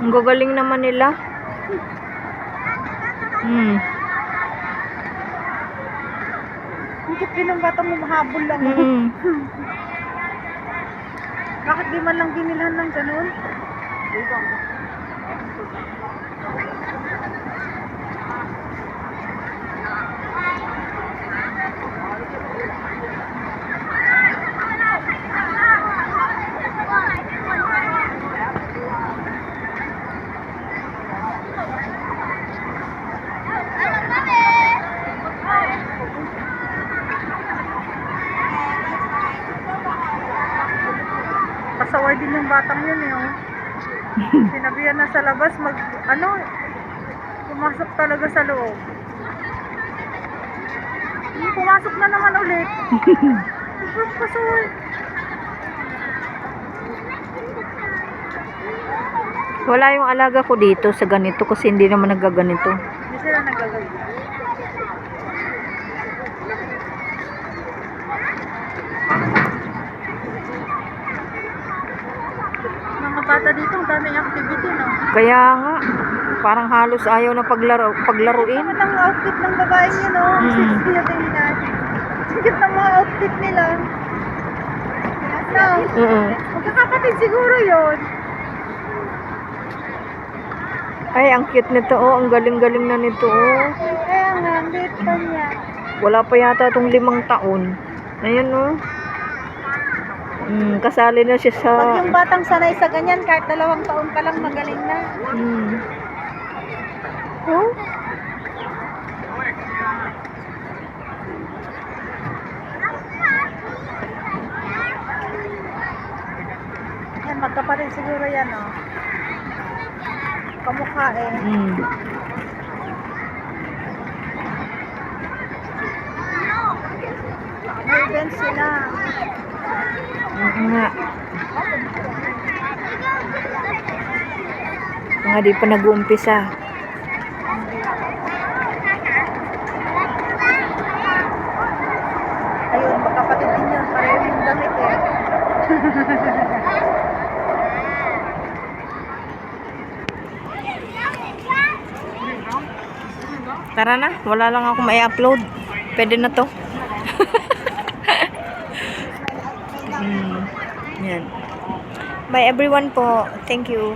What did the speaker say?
Ang gagaling naman nila. Higit din ang bata mo, mahabol lang. Bakit di man lang binilhan ng ganun? Pasaway din yung batang yun eh. Oh. Sinabihan na sa labas pumasok talaga sa loob. Pumasok na naman ulit. Pasaway. Wala yung alaga ko dito sa ganito kasi hindi naman nagaganito. Hindi sila nagaganito. Mga bata dito, ang daming activity, no? Kaya nga, parang halos ayaw na paglaruin. Ang outfit ng babae niyo, no? Sigit ng mga outfit nila. No? Magkakapatid siguro yun. Ay, ang cute nito, oh. Ang galing-galing na nito, oh. Kaya nga, ang liit pa niya. Wala pa yata itong 5 taon. Ayan, oh. Kasali na siya sa... Pag yung batang sanay sa ganyan, kahit 2 taon pa lang magaling na. Oh? Yan, magkapatid siguro yan, oh. Kamukha eh. May event sila. Nga. Mga di pa nag-uumpisa. Ayun, magkapatid din yun. Pareho yung damit eh. Tara na, wala lang ako may upload. Pwede na to. Yan. Bye everyone po. Thank you.